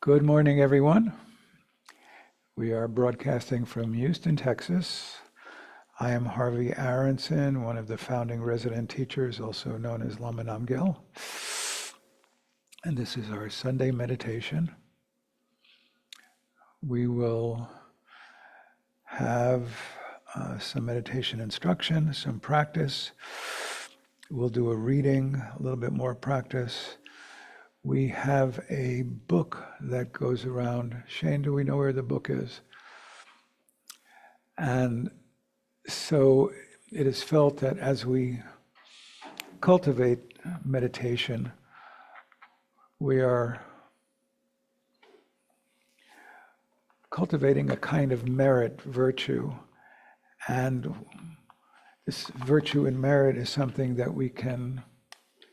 Good morning, everyone. We are broadcasting from Houston, Texas. I am Harvey Aronson, one of the founding resident teachers, also known as Lama Namgyal. And this is our Sunday meditation. We will have some meditation instruction, some practice. We'll do a reading, a little bit more practice. We have a book that goes around. Shane, do we know where the book is? And so it is felt that as we cultivate meditation, we are cultivating a kind of merit virtue. And this virtue and merit is something that we can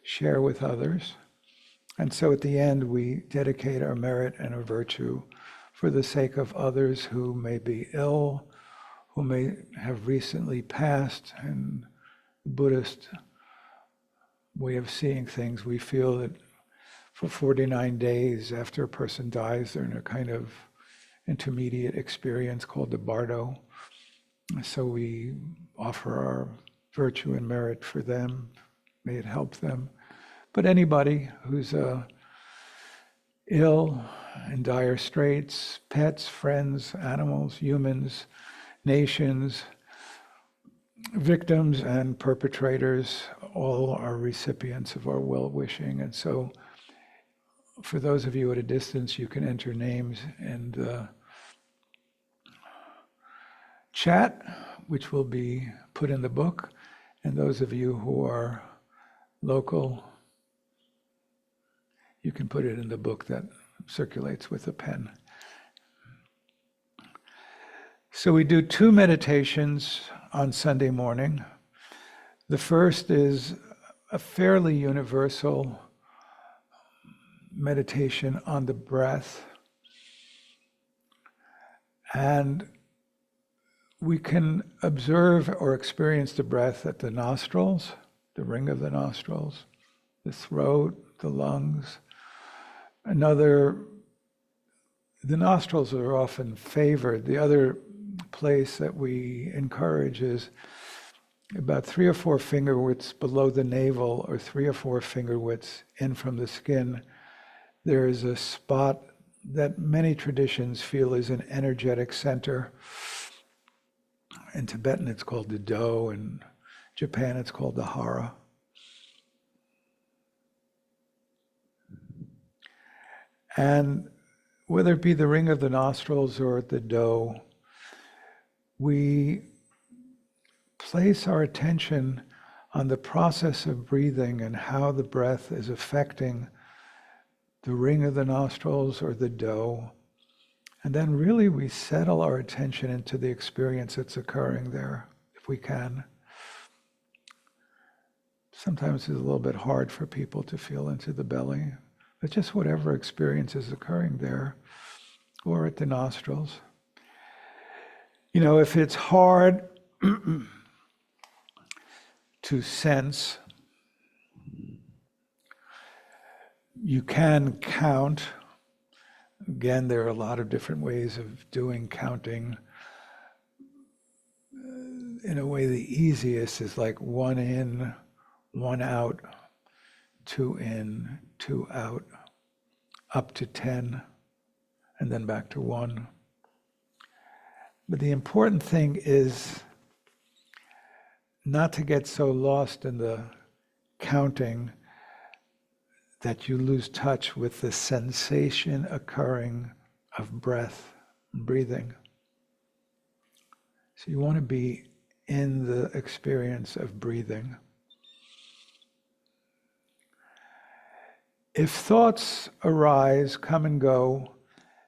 share with others. And so at the end, we dedicate our merit and our virtue for the sake of others who may be ill, who may have recently passed. In the Buddhist way of seeing things, we feel that for 49 days after a person dies, they're in a kind of intermediate experience called the bardo. So we offer our virtue and merit for them. May it help them. But anybody who's ill, in dire straits, pets, friends, animals, humans, nations, victims and perpetrators, all are recipients of our well-wishing. And so for those of you at a distance, you can enter names in the chat, which will be put in the book. And those of you who are local, you can put it in the book that circulates with a pen. So we do two meditations on Sunday morning. The first is a fairly universal meditation on the breath. And we can observe or experience the breath at the nostrils, the ring of the nostrils, the throat, the lungs. The nostrils are often favored. The other place that we encourage is about 3 or 4 finger widths below the navel, or 3 or 4 finger widths in from the skin. There is a spot that many traditions feel is an energetic center. In Tibetan, it's called the Do. In Japan, it's called the Hara. And whether it be the ring of the nostrils or the Do, we place our attention on the process of breathing and how the breath is affecting the ring of the nostrils or the Do. And then really we settle our attention into the experience that's occurring there, if we can. Sometimes it's a little bit hard for people to feel into the belly, but just whatever experience is occurring there, or at the nostrils. You know, if it's hard to sense, you can count. Again, there are a lot of different ways of doing counting. In a way, the easiest is like 1 in, 1 out, 2 in, 2 out, up to 10, and then back to 1. But the important thing is not to get so lost in the counting that you lose touch with the sensation occurring of breath and breathing. So you want to be in the experience of breathing. If thoughts arise, come and go,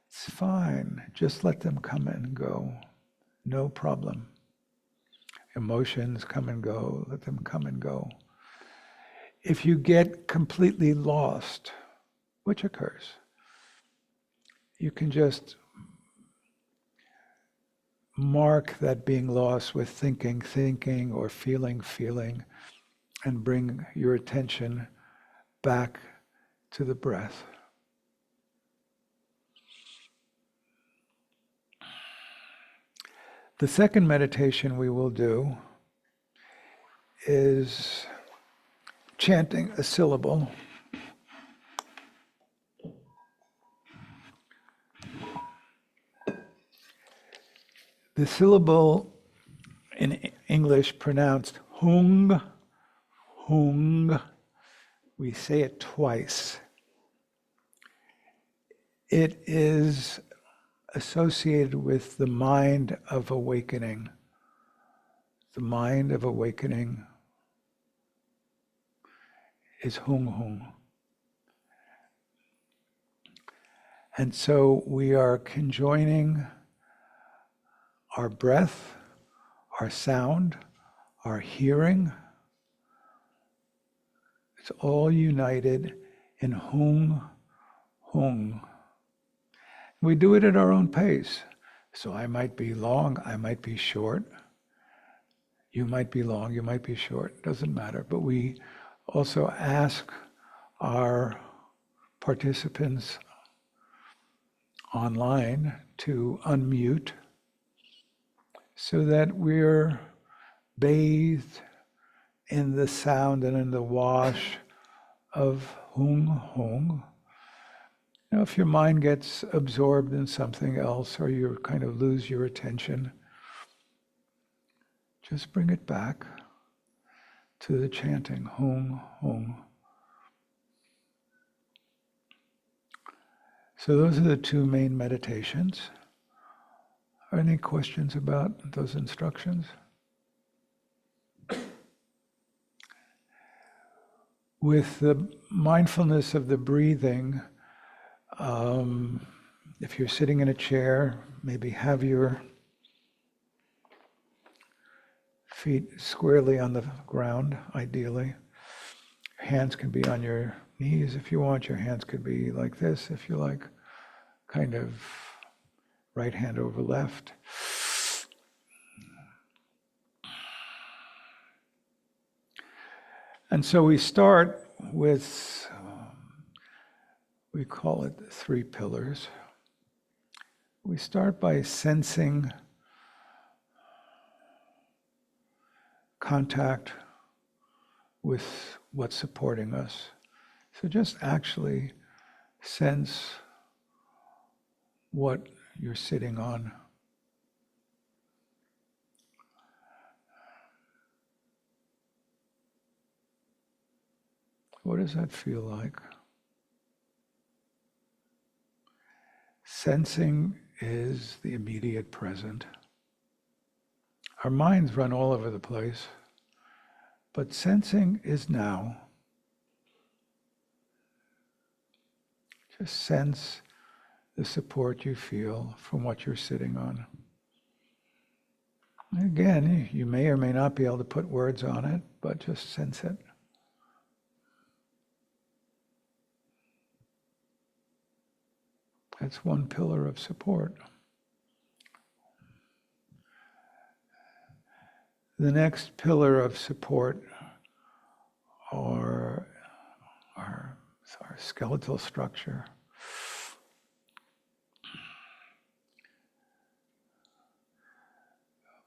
it's fine. Just let them come and go. No problem. Emotions come and go. Let them come and go. If you get completely lost, which occurs, you can just mark that being lost with thinking, or feeling, and bring your attention back to the breath. The second meditation we will do is chanting a syllable. The syllable in English pronounced hung, hung. We say it twice. It is associated with the mind of awakening. The mind of awakening is hung, hung. And so we are conjoining our breath, our sound, our hearing. It's all united in hung, hung. We do it at our own pace. So I might be long, I might be short. You might be long, you might be short, doesn't matter. But we also ask our participants online to unmute so that we're bathed in the sound and in the wash of hung, hung. You know, if your mind gets absorbed in something else or you kind of lose your attention, just bring it back to the chanting, hung, hung. So those are the two main meditations. Are any questions about those instructions? With the mindfulness of the breathing, if you're sitting in a chair, maybe have your feet squarely on the ground, ideally. Your hands can be on your knees if you want. Your hands could be like this if you like, kind of right hand over left. And so we start with, we call it the 3 pillars. We start by sensing contact with what's supporting us. So just actually sense what you're sitting on. What does that feel like? Sensing is the immediate present. Our minds run all over the place, but sensing is now. Just sense the support you feel from what you're sitting on. Again, you may or may not be able to put words on it, but just sense it. That's one pillar of support. The next pillar of support are our skeletal structure.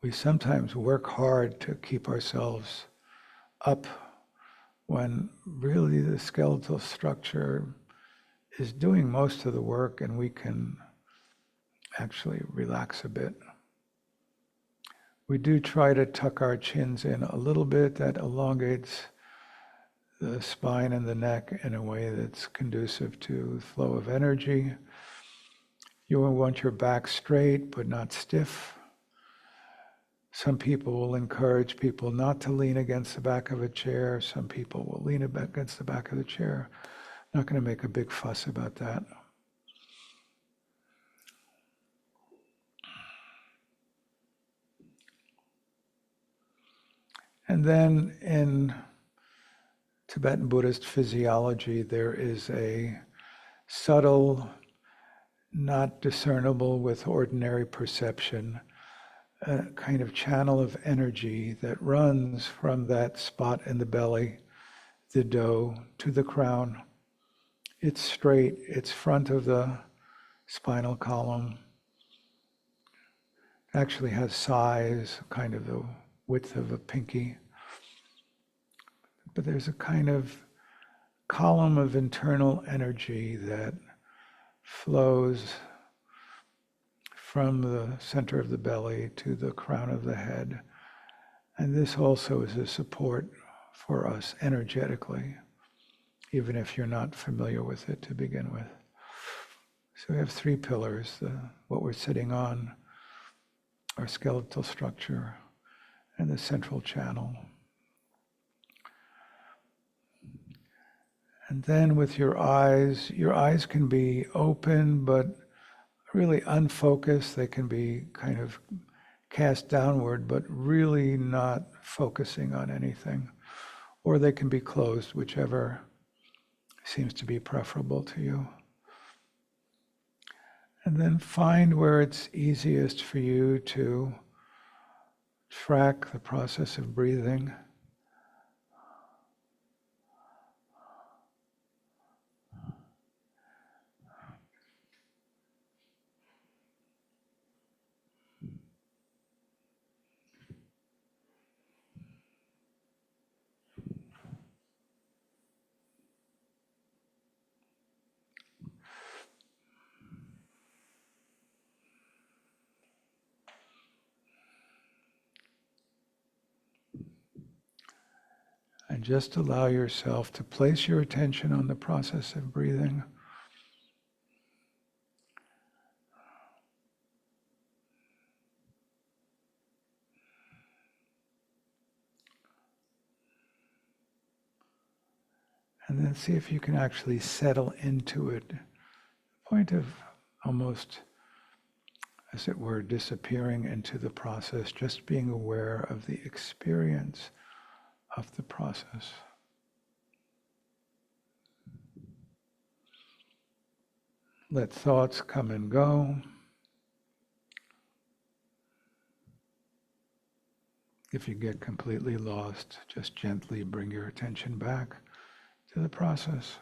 We sometimes work hard to keep ourselves up when really the skeletal structure is doing most of the work and we can actually relax a bit. We do try to tuck our chins in a little bit. That elongates the spine and the neck in a way that's conducive to the flow of energy. You want your back straight but not stiff. Some people will encourage people not to lean against the back of a chair. Some people will lean against the back of the chair. Not going to make a big fuss about that. And then in Tibetan Buddhist physiology, there is a subtle, not discernible with ordinary perception, a kind of channel of energy that runs from that spot in the belly, the do, to the crown. It's straight, it's front of the spinal column. actually has size, kind of the width of a pinky. But there's a kind of column of internal energy that flows from the center of the belly to the crown of the head. And this also is a support for us energetically, even if you're not familiar with it to begin with. So we have three pillars, what we're sitting on, our skeletal structure, and the central channel. And then with your eyes can be open, but really unfocused. They can be kind of cast downward, but really not focusing on anything. Or they can be closed, whichever seems to be preferable to you. And then find where it's easiest for you to track the process of breathing. And just allow yourself to place your attention on the process of breathing. And then see if you can actually settle into it. Point of almost, as it were, disappearing into the process, just being aware of the experience of the process. Let thoughts come and go. If you get completely lost, just gently bring your attention back to the process.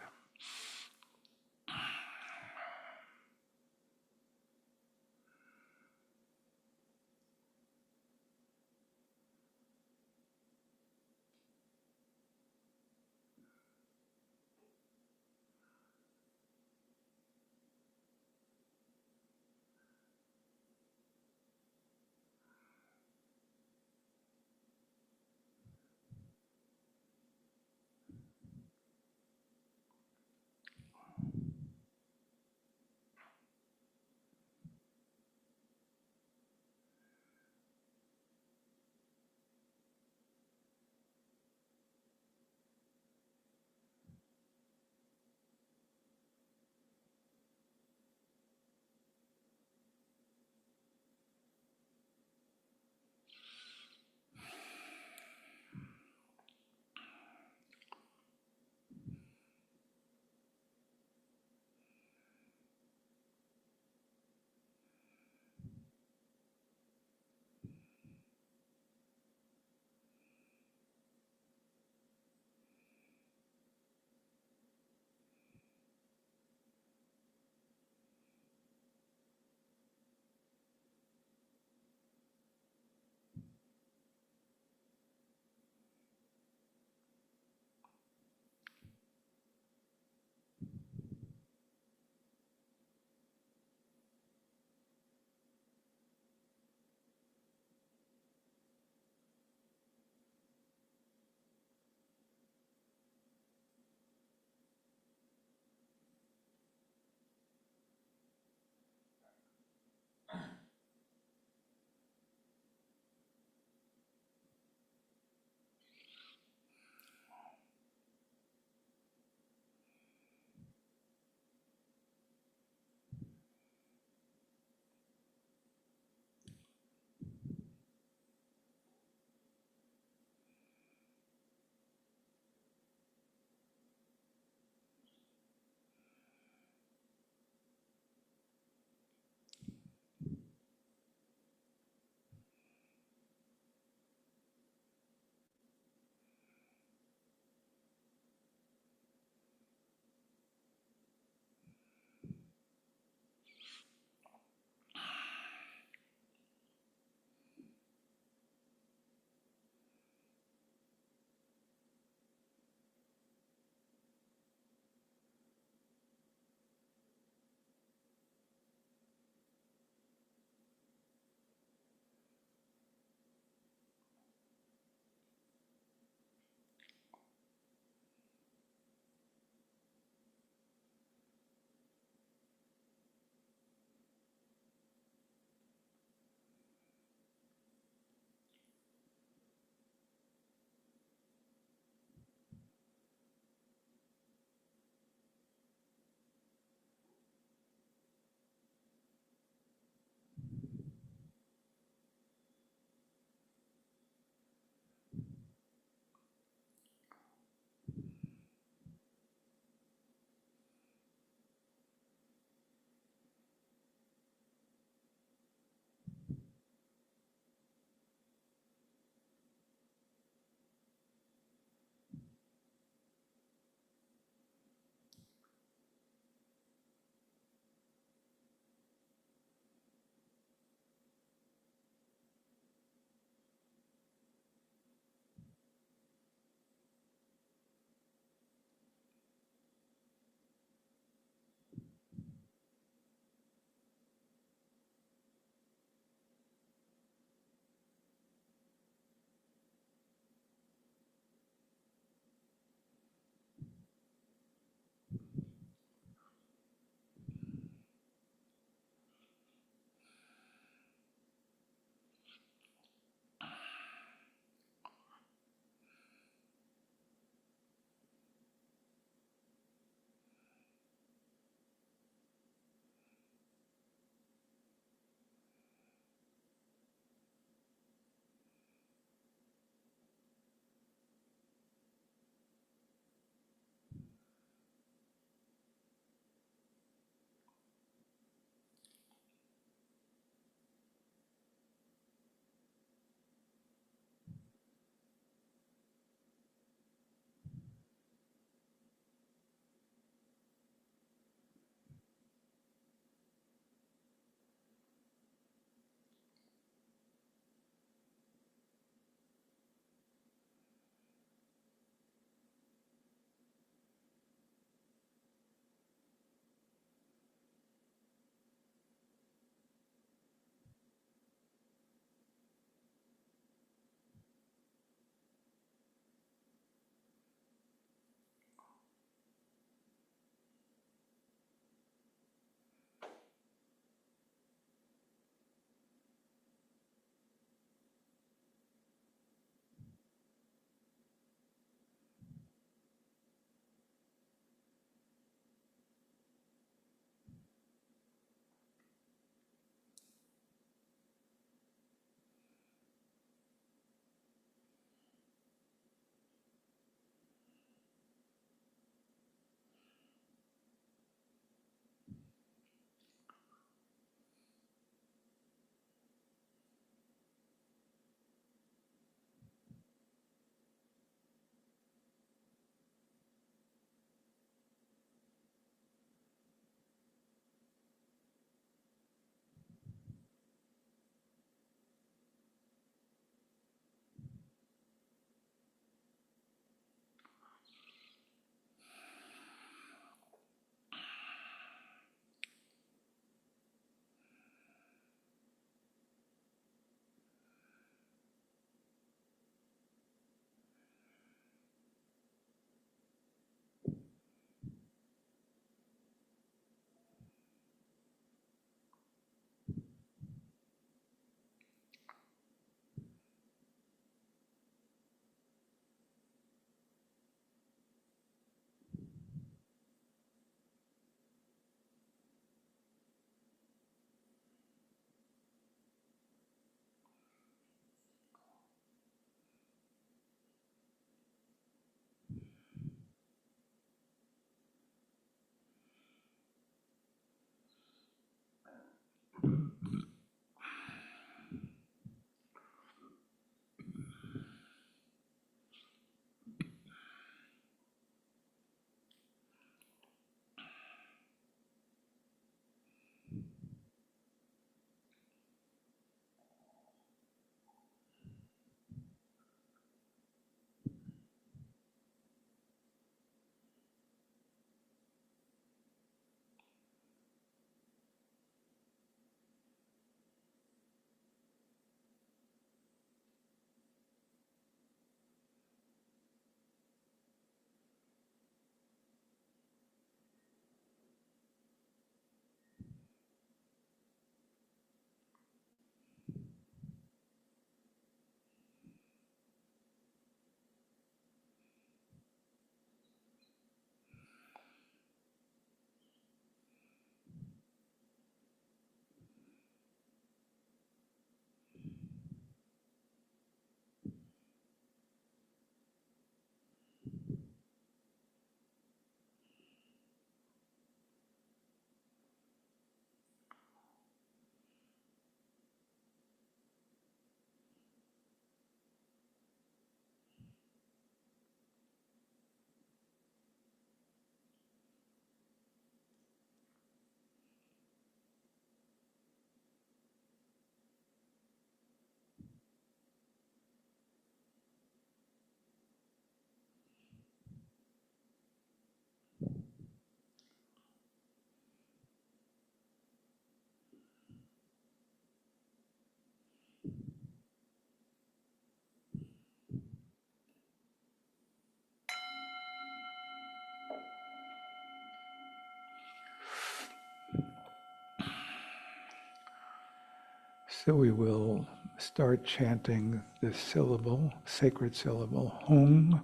So we will start chanting this syllable, sacred syllable, Hung,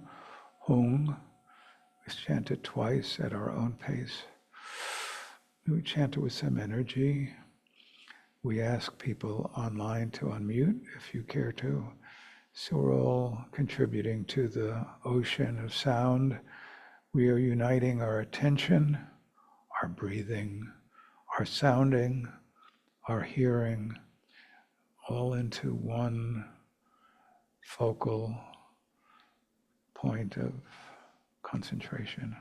Hung. We chant it twice at our own pace. We chant it with some energy. We ask people online to unmute if you care to. So we're all contributing to the ocean of sound. We are uniting our attention, our breathing, our sounding, our hearing, all into one focal point of concentration.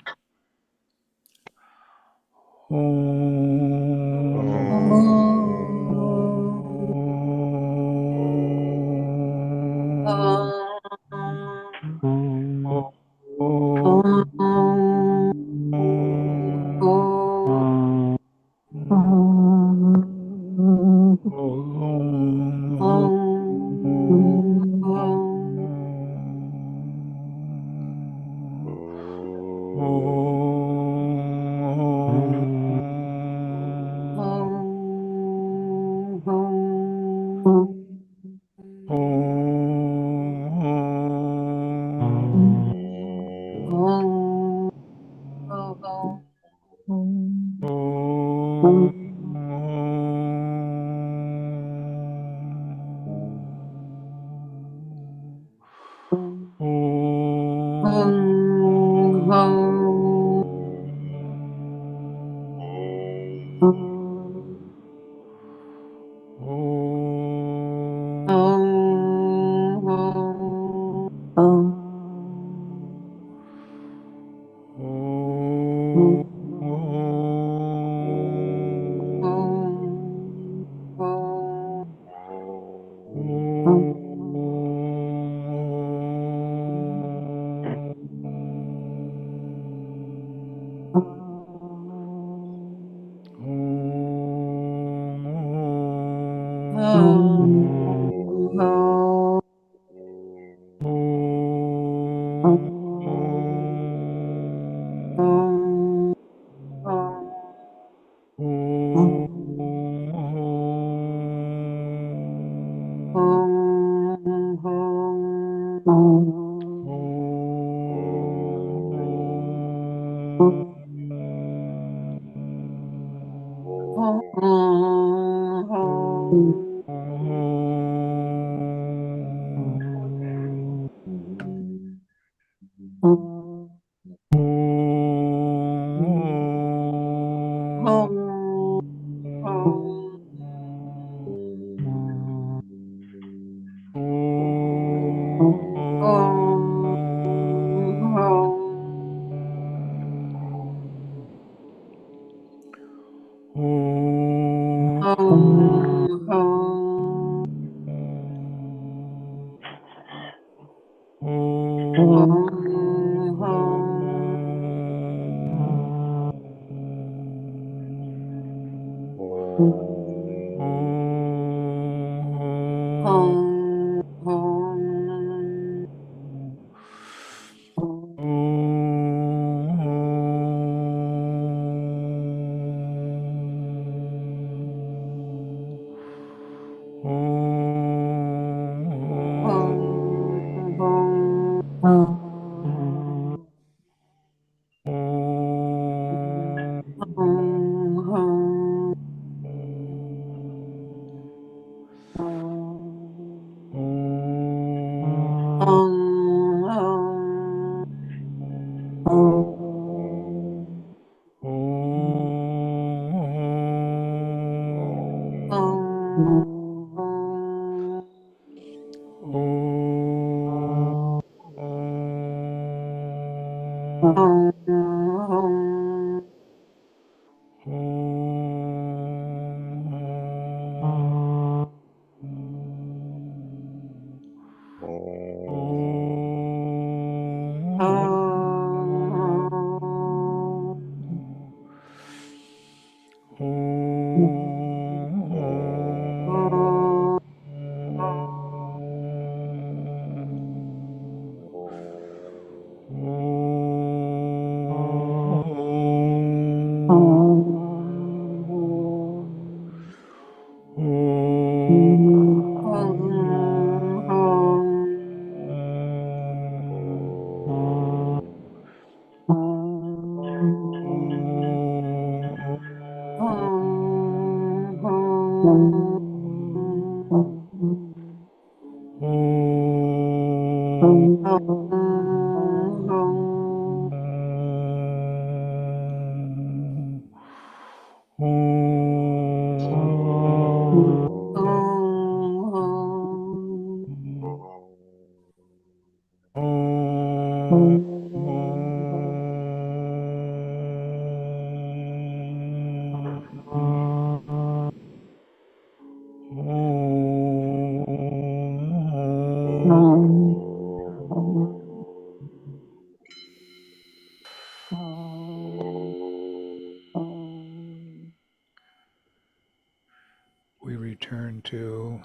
We return to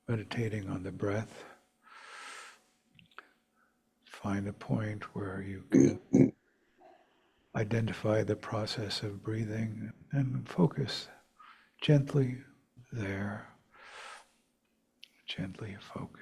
meditating on the breath. Find a point where you can identify the process of breathing and focus gently there. Gently focus.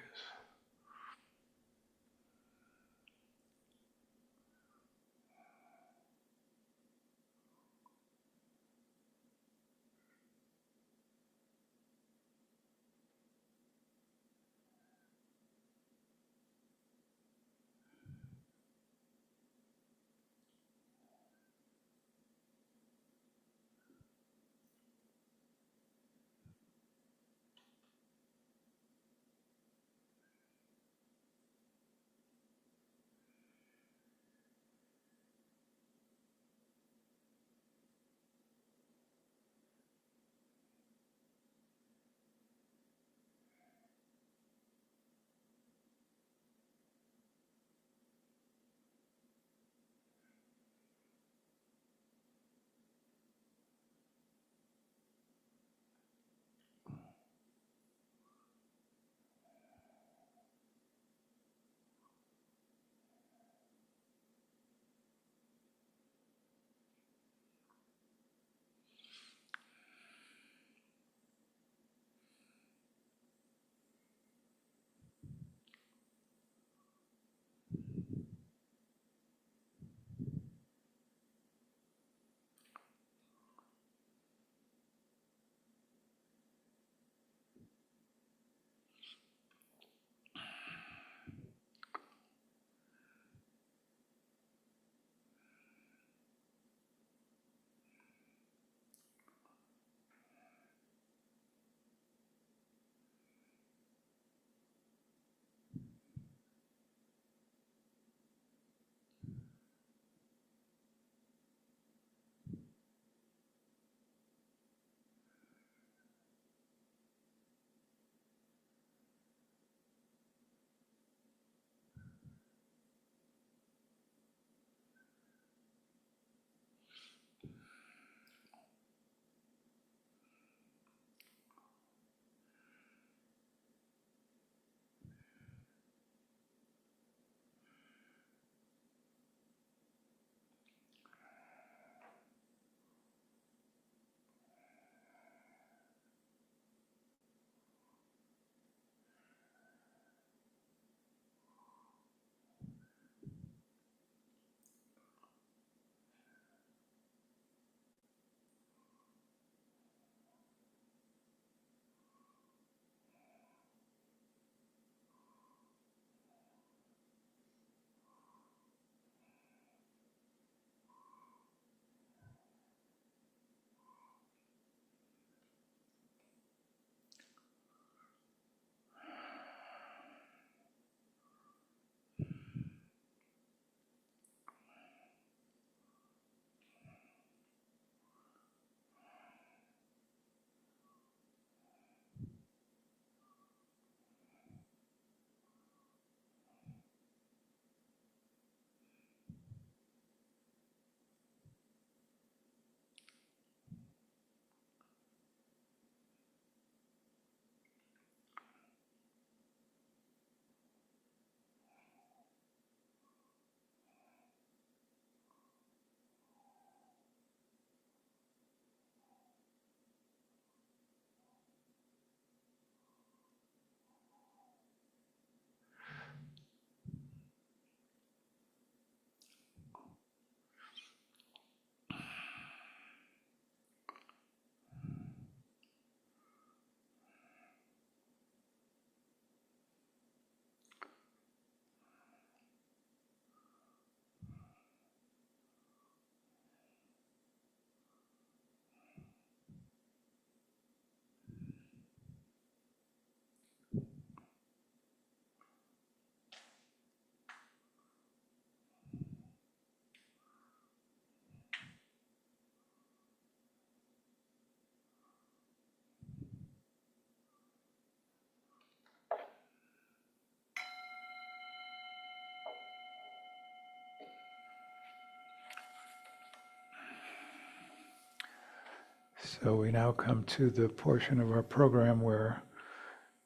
So we now come to the portion of our program where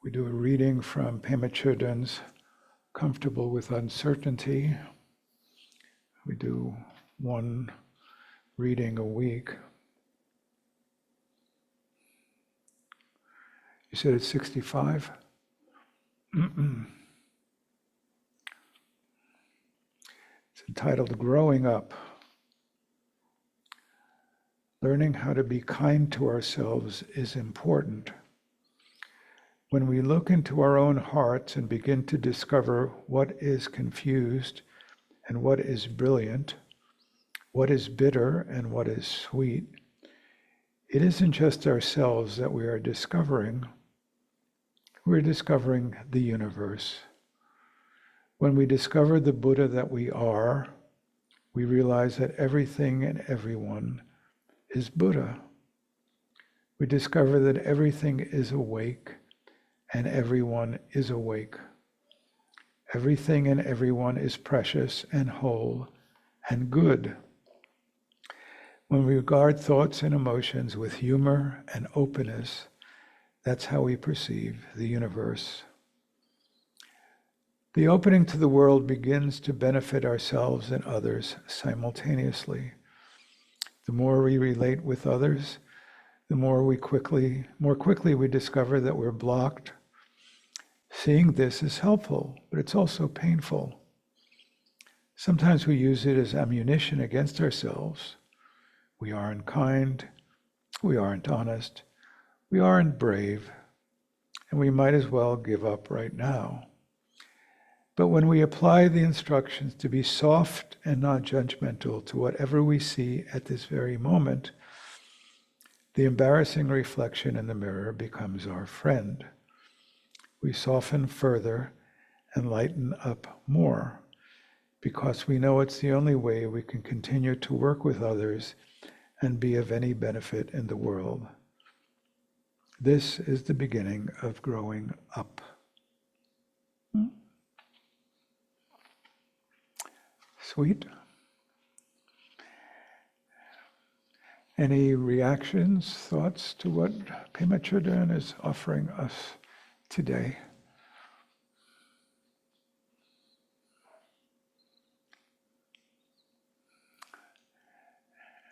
we do a reading from Pema Chodron's Comfortable with Uncertainty. We do one reading a week. You said it's 65? It's entitled Growing Up. Learning how to be kind to ourselves is important. When we look into our own hearts and begin to discover what is confused and what is brilliant, what is bitter and what is sweet, it isn't just ourselves that we are discovering. We're discovering the universe. When we discover the Buddha that we are, we realize that everything and everyone is Buddha. We discover that everything is awake and everyone is awake. Everything and everyone is precious and whole and good. When we regard thoughts and emotions with humor and openness, that's how we perceive the universe. The opening to the world begins to benefit ourselves and others simultaneously. The more we relate with others, the more quickly we discover that we're blocked. Seeing this is helpful, but it's also painful. Sometimes we use it as ammunition against ourselves. We aren't kind, we aren't honest, we aren't brave, and we might as well give up right now. But when we apply the instructions to be soft and not judgmental to whatever we see at this very moment, the embarrassing reflection in the mirror becomes our friend. We soften further and lighten up more because we know it's the only way we can continue to work with others and be of any benefit in the world. This is the beginning of growing up. Sweet. Any reactions, thoughts to what Pema Chodron is offering us today?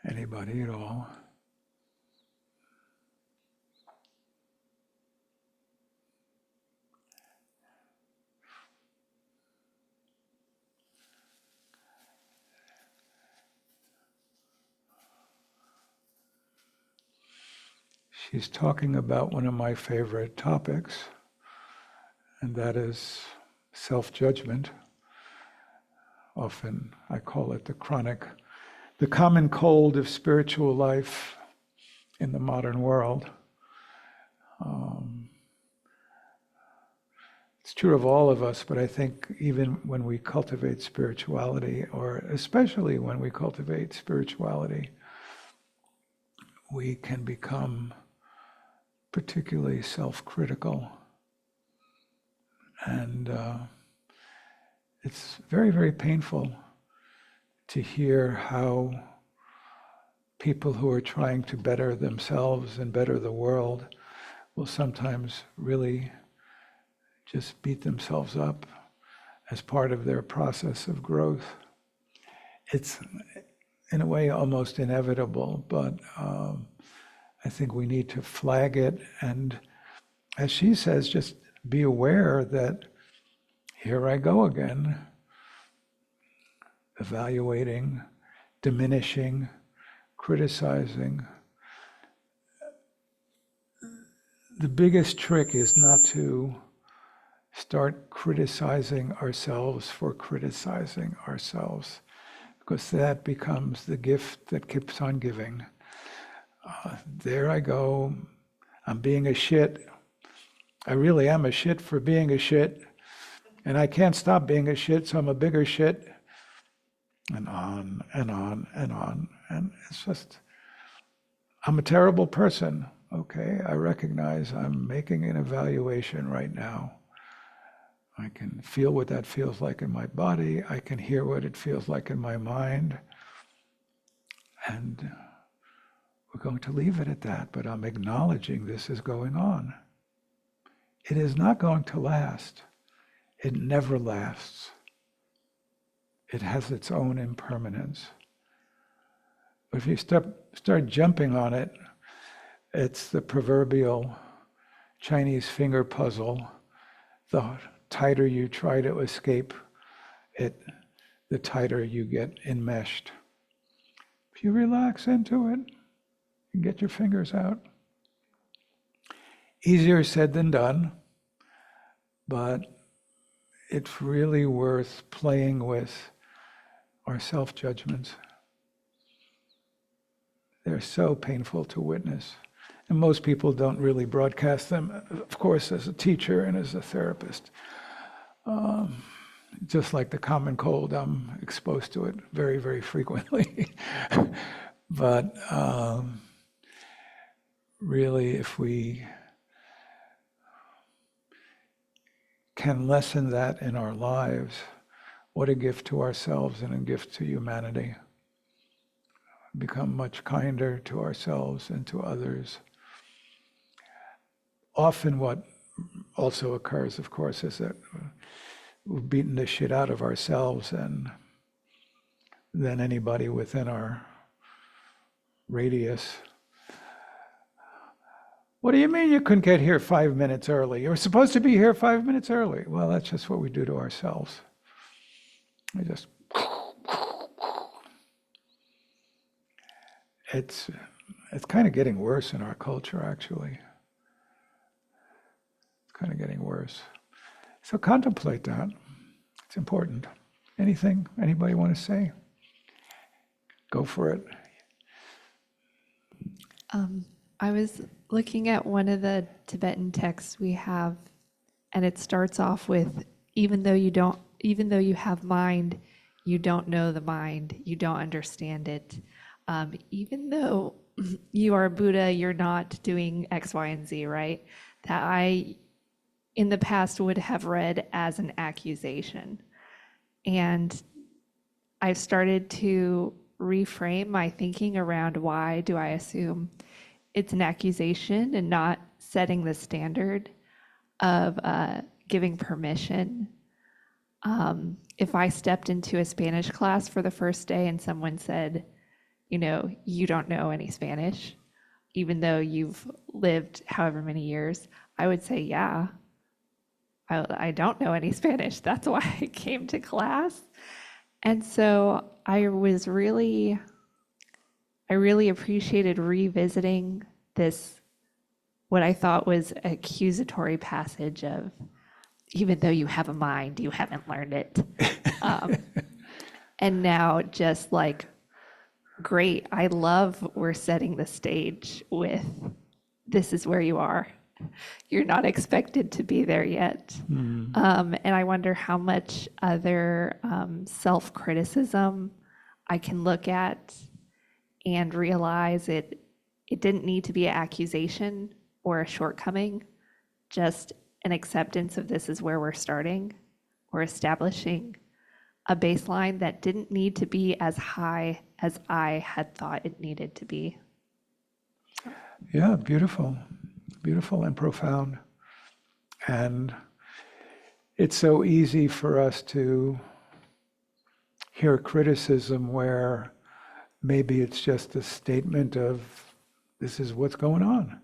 Anybody at all? She's talking about one of my favorite topics, and that is self-judgment. Often I call it the common cold of spiritual life in the modern world. It's true of all of us, but I think even when we cultivate spirituality, or especially when we cultivate spirituality, we can become particularly self-critical. And it's very, very painful to hear how people who are trying to better themselves and better the world will sometimes really just beat themselves up as part of their process of growth. It's, in a way, almost inevitable, but I think we need to flag it and, as she says, just be aware that here I go again, evaluating, diminishing, criticizing. The biggest trick is not to start criticizing ourselves for criticizing ourselves, because that becomes the gift that keeps on giving. There I go, I'm being a shit. I really am a shit for being a shit, and I can't stop being a shit, so I'm a bigger shit. And on and on and on. And it's just, I'm a terrible person. Okay, I recognize I'm making an evaluation right now. I can feel what that feels like in my body. I can hear what it feels like in my mind. And we're going to leave it at that, but I'm acknowledging this is going on. It is not going to last. It never lasts. It has its own impermanence. But if you start jumping on it, it's the proverbial Chinese finger puzzle. The tighter you try to escape it, the tighter you get enmeshed. If you relax into it, you get your fingers out. Easier said than done, but it's really worth playing with our self-judgments. They're so painful to witness. And most people don't really broadcast them, of course, as a teacher and as a therapist. Just like the common cold, I'm exposed to it very, very frequently. But really, if we can lessen that in our lives, what a gift to ourselves and a gift to humanity. Become much kinder to ourselves and to others. Often what also occurs, of course, is that we've beaten the shit out of ourselves, and then anybody within our radius. What do you mean you couldn't get here 5 minutes early? You were supposed to be here 5 minutes early. Well, that's just what we do to ourselves. We just... It's kind of getting worse in our culture, actually. It's kind of getting worse. So contemplate that. It's important. Anything anybody want to say? Go for it. I was looking at one of the Tibetan texts we have, and it starts off with, even though you have mind, you don't know the mind, you don't understand it. Even though you are Buddha, you're not doing X, Y, and Z, right? That I, in the past, would have read as an accusation. And I've started to reframe my thinking around, why do I assume it's an accusation and not setting the standard of giving permission. If I stepped into a Spanish class for the first day and someone said, you don't know any Spanish, even though you've lived however many years, I would say, yeah, I don't know any Spanish. That's why I came to class. And so I really appreciated revisiting this, what I thought was an accusatory passage of, even though you have a mind, you haven't learned it. And now just like, great, I love we're setting the stage with, this is where you are. You're not expected to be there yet. And I wonder how much other self-criticism I can look at and realize it didn't need to be an accusation or a shortcoming, just an acceptance of this is where we're starting. We're establishing a baseline that didn't need to be as high as I had thought it needed to be. Yeah, beautiful. Beautiful and profound. And it's so easy for us to hear criticism where maybe it's just a statement of, this is what's going on.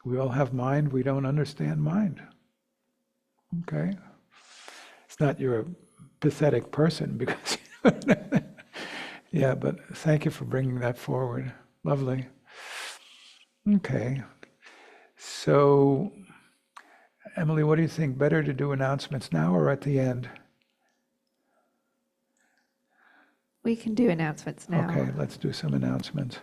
We all have mind, we don't understand mind. Okay? It's not you're a pathetic person because, yeah, but thank you for bringing that forward. Lovely. Okay. So, Emily, what do you think? Better to do announcements now or at the end? We can do announcements now. Okay, let's do some announcements.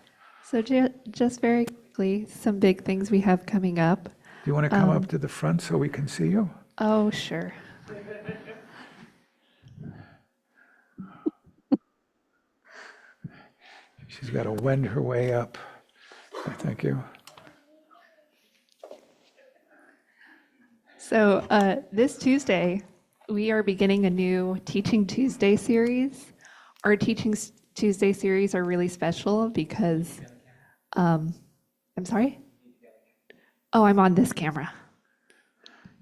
So just very quickly, some big things we have coming up. Do you want to come up to the front so we can see you? Oh, sure. She's got to wend her way up. Thank you. So this Tuesday, we are beginning a new Teaching Tuesday series. Our Teaching Tuesday series are really special because I'm sorry? Oh, I'm on this camera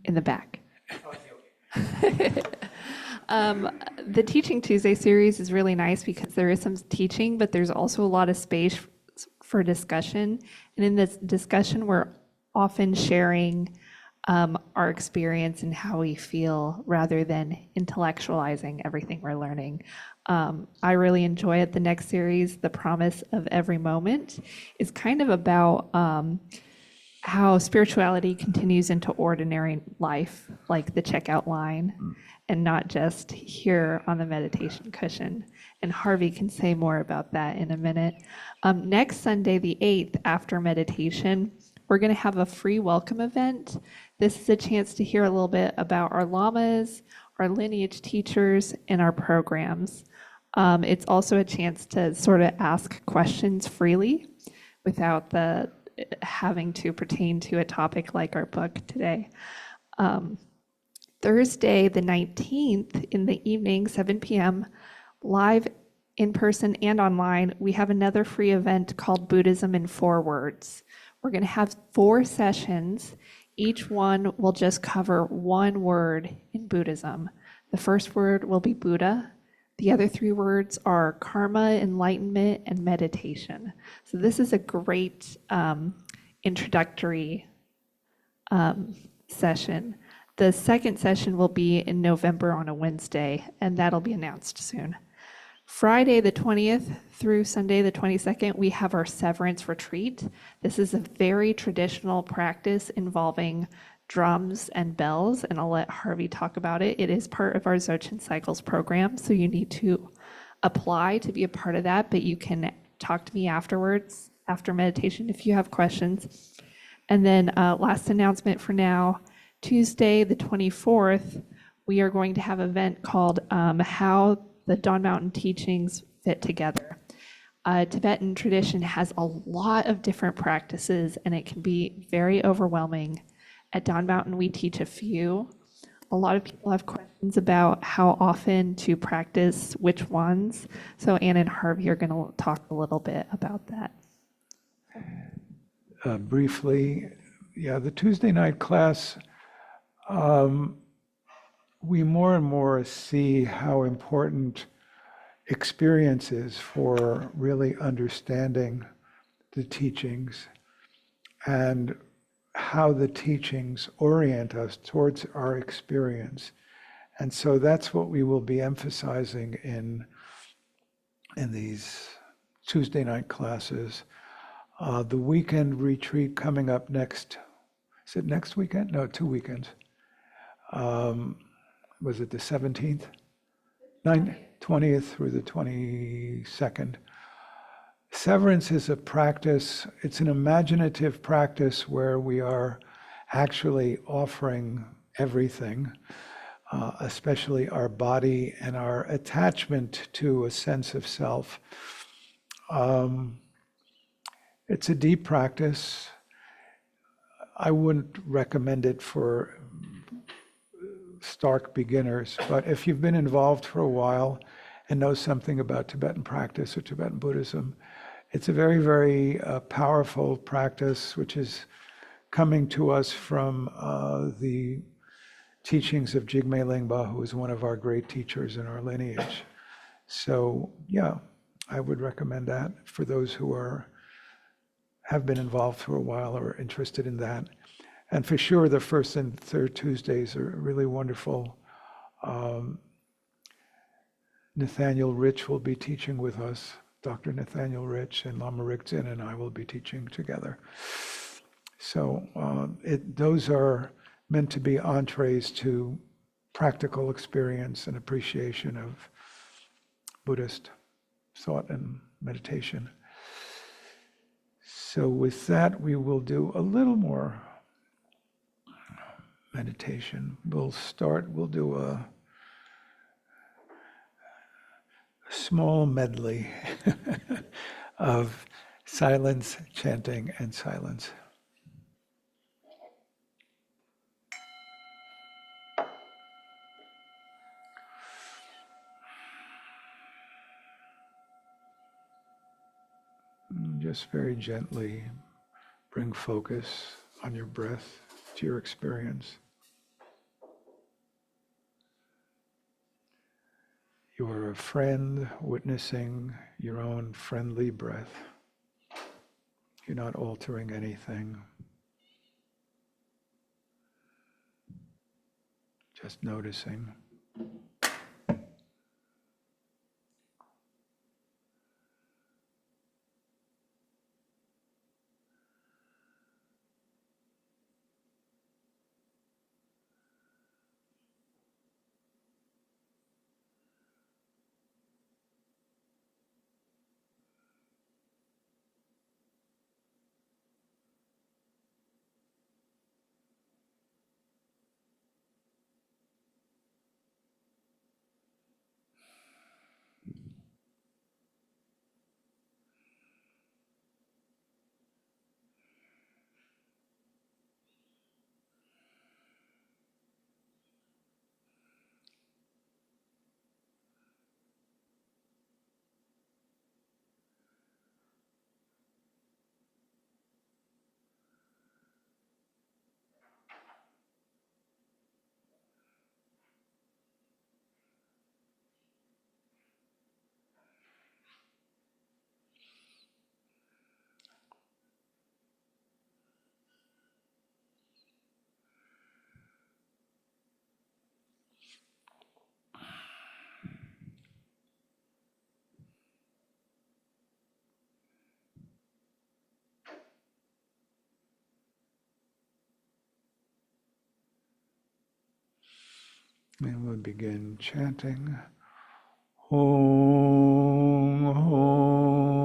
in the back. The Teaching Tuesday series is really nice because there is some teaching, but there's also a lot of space for discussion. And in this discussion, we're often sharing our experience and how we feel rather than intellectualizing everything we're learning. I really enjoy it. The next series, The Promise of Every Moment, is kind of about how spirituality continues into ordinary life, like the checkout line, and not just here on the meditation cushion. And Harvey can say more about that in a minute. Next Sunday, the 8th, after meditation, we're going to have a free welcome event. This is a chance to hear a little bit about our lamas, our lineage teachers, and our programs. It's also a chance to sort of ask questions freely without the having to pertain to a topic like our book today. Thursday, the 19th, in the evening, 7 p.m., live in person and online, we have another free event called Buddhism in 4 Words. We're going to have 4 sessions. Each one will just cover one word in Buddhism. The first word will be Buddha. The other 3 words are karma, enlightenment, and meditation. So this is a great introductory session. The second session will be in November on a Wednesday, and that'll be announced soon. Friday the 20th through Sunday the 22nd, we have our severance retreat. This is a very traditional practice involving drums and bells, and I'll let Harvey talk about it. It is part of our Dzogchen Cycles program, so you need to apply to be a part of that, but you can talk to me afterwards, after meditation, if you have questions. And then last announcement for now, Tuesday the 24th, we are going to have an event called How the Dawn Mountain Teachings Fit Together. Tibetan tradition has a lot of different practices, and it can be very overwhelming. At Dawn Mountain, we teach a few. A lot of people have questions about how often to practice which ones. So Ann and Harvey are going to talk a little bit about that. Briefly, the Tuesday night class, we more and more see how important experience is for really understanding the teachings and how the teachings orient us towards our experience. And so that's what we will be emphasizing in these Tuesday night classes. The weekend retreat coming up next, is it next weekend? No, 2 weekends. Was it the 17th? 20th through the 22nd. Severance is a practice, it's an imaginative practice where we are actually offering everything, especially our body and our attachment to a sense of self. It's a deep practice. I wouldn't recommend it for stark beginners, but if you've been involved for a while and know something about Tibetan practice or Tibetan Buddhism, it's a very, very powerful practice, which is coming to us from the teachings of Jigme Lingpa, who is one of our great teachers in our lineage. So yeah, I would recommend that for those who have been involved for a while or are interested in that. And for sure, the first and third Tuesdays are really wonderful. Nathaniel Rich will be teaching with us. Dr. Nathaniel Rich and Lama Rigzin and I will be teaching together. So those are meant to be entrees to practical experience and appreciation of Buddhist thought and meditation. So with that, we will do a little more meditation. We'll do a small medley of silence, chanting, and silence. just very gently bring focus on your breath to your experience. You are a friend witnessing your own friendly breath. You're not altering anything. Just noticing. And we'll begin chanting. Om, Om,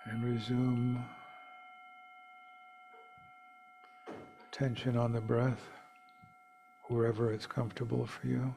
and resume attention on the breath, wherever it's comfortable for you.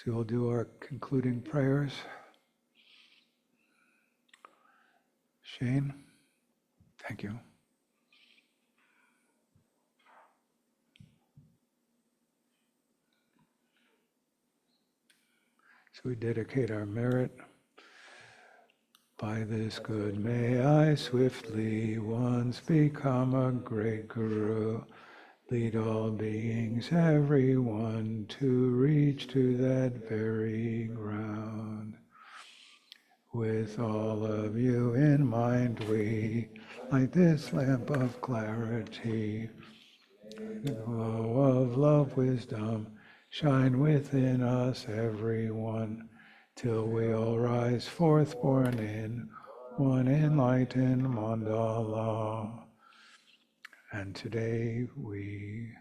So we'll do our concluding prayers. Shane, thank you. So we dedicate our merit. By this good may I swiftly once become a great guru, lead all beings, everyone, to reach to that very ground. With all of you in mind, we light this lamp of clarity, the glow of love, wisdom, shine within us, everyone, till we all rise forth born in one enlightened mandala. And today we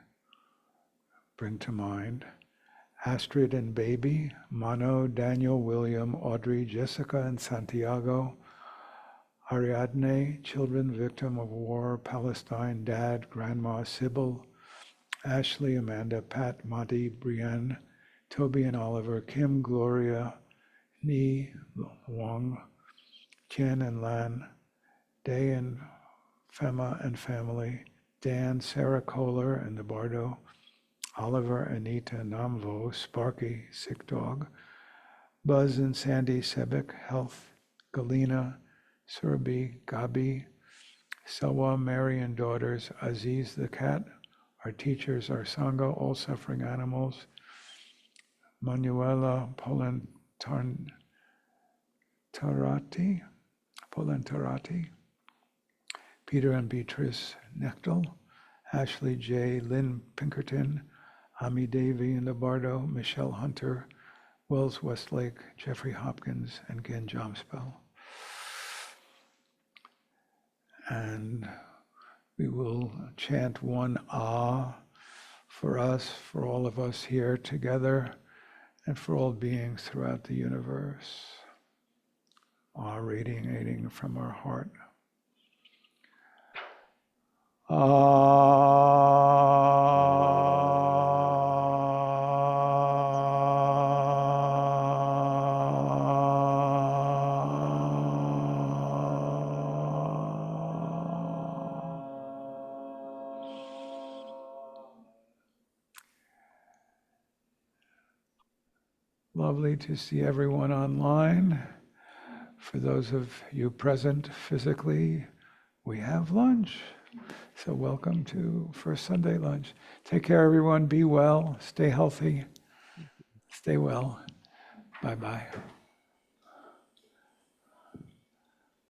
bring to mind Astrid and baby, Mano, Daniel, William, Audrey, Jessica, and Santiago, Ariadne, children victim of war, Palestine, dad, grandma, Sybil, Ashley, Amanda, Pat, Monty, Brienne, Toby and Oliver, Kim, Gloria, Ni, Wong, Jen and Lan, Day and Fema and family, Dan, Sarah Kohler and the Bardo, Oliver, Anita, Namvo, Sparky, sick dog, Buzz and Sandy, Sebek, health, Galena, Surabhi, Gabi, Selwa, Mary and daughters, Aziz the cat, our teachers, our Sangha, all suffering animals, Manuela Polantarati, Peter and Beatrice Nechtel, Ashley J. Lynn Pinkerton, Ami Davy and the Bardo, Michelle Hunter, Wells Westlake, Jeffrey Hopkins, and Gen Jomspell. And we will chant one Ah for us, for all of us here together, and for all beings throughout the universe. Ah, radiating from our heart. Lovely to see everyone online. For those of you present physically, we have lunch. So welcome to First Sunday Lunch. Take care, everyone. Be well. Stay healthy. Stay well. Bye-bye.